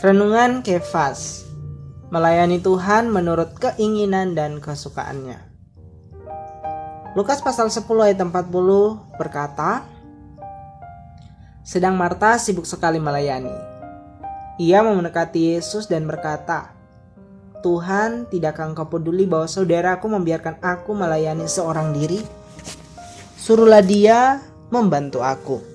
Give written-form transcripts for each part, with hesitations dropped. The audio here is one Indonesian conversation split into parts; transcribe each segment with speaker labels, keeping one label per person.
Speaker 1: Renungan Kefas, melayani Tuhan menurut keinginan dan kesukaannya. Lukas pasal 10 ayat 40 berkata, sedang Marta sibuk sekali melayani. Ia mendekati Yesus dan berkata, Tuhan, tidakkah Engkau peduli bahwa saudaraku membiarkan aku melayani seorang diri? Suruhlah dia membantu aku.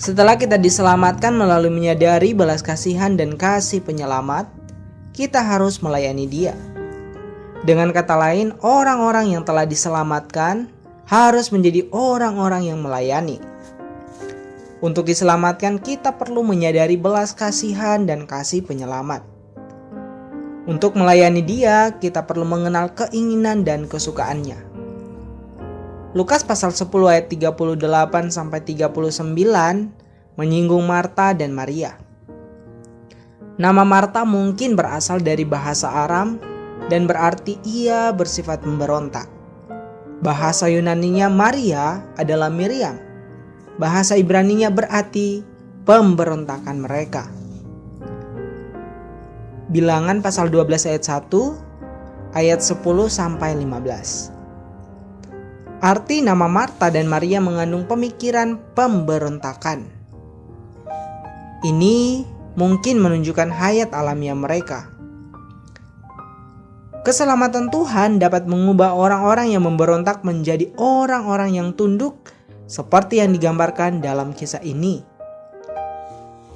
Speaker 1: Setelah kita diselamatkan melalui menyadari belas kasihan dan kasih penyelamat, kita harus melayani dia. Dengan kata lain, orang-orang yang telah diselamatkan harus menjadi orang-orang yang melayani. Untuk diselamatkan, kita perlu menyadari belas kasihan dan kasih penyelamat. Untuk melayani dia, kita perlu mengenal keinginan dan kesukaannya. Lukas pasal 10 ayat 38-39 menyinggung Marta dan Maria. Nama Marta mungkin berasal dari bahasa Aram dan berarti ia bersifat memberontak. Bahasa Yunaninya Maria adalah Miriam. Bahasa Ibraninya berarti pemberontakan mereka. Bilangan pasal 12 ayat 1 ayat 10-15. Arti nama Marta dan Maria mengandung pemikiran pemberontakan. Ini mungkin menunjukkan hayat alamiah mereka. Keselamatan Tuhan dapat mengubah orang-orang yang memberontak menjadi orang-orang yang tunduk seperti yang digambarkan dalam kisah ini.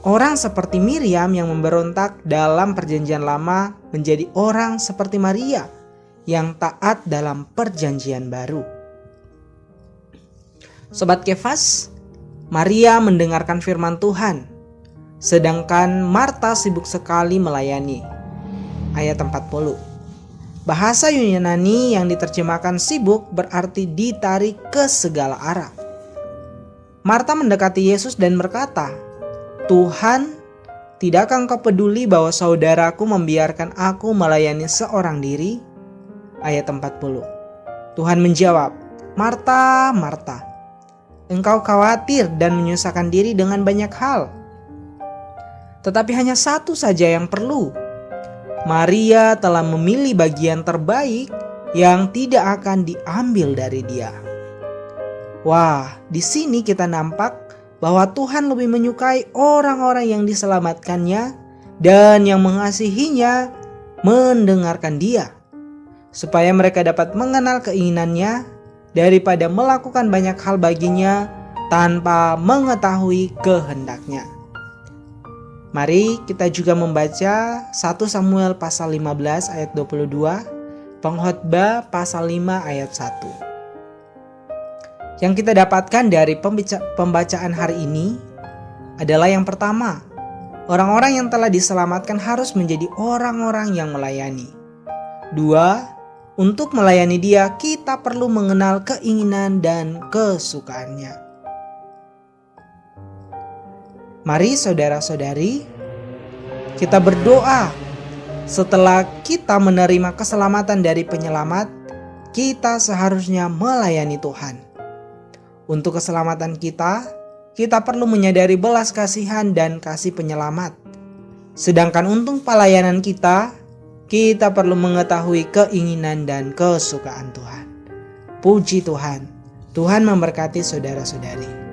Speaker 1: Orang seperti Miriam yang memberontak dalam perjanjian lama menjadi orang seperti Maria yang taat dalam perjanjian baru. Sobat Kefas, Maria mendengarkan firman Tuhan, sedangkan Marta sibuk sekali melayani. Ayat 40. Bahasa Yunani yang diterjemahkan sibuk berarti ditarik ke segala arah. Marta mendekati Yesus dan berkata, Tuhan, tidakkah Engkau peduli bahwa saudaraku membiarkan aku melayani seorang diri? Ayat 40. Tuhan menjawab, Marta, Marta, engkau khawatir dan menyusahkan diri dengan banyak hal. Tetapi hanya satu saja yang perlu. Maria telah memilih bagian terbaik yang tidak akan diambil dari dia. Wah, di sini kita nampak bahwa Tuhan lebih menyukai orang-orang yang diselamatkannya dan yang mengasihinya mendengarkan dia, supaya mereka dapat mengenal keinginannya daripada melakukan banyak hal baginya tanpa mengetahui kehendaknya. Mari kita juga membaca 1 Samuel pasal 15 ayat 22, Pengkhotbah pasal 5 ayat 1. Yang kita dapatkan dari pembacaan hari ini adalah yang pertama, orang-orang yang telah diselamatkan harus menjadi orang-orang yang melayani. 2, untuk melayani dia, kita perlu mengenal keinginan dan kesukaannya. Mari saudara-saudari, kita berdoa. Setelah kita menerima keselamatan dari penyelamat, kita seharusnya melayani Tuhan. Untuk keselamatan kita perlu menyadari belas kasihan dan kasih penyelamat. Sedangkan untuk pelayanan kita perlu mengetahui keinginan dan kesukaan Tuhan. Puji Tuhan. Tuhan memberkati saudara-saudari.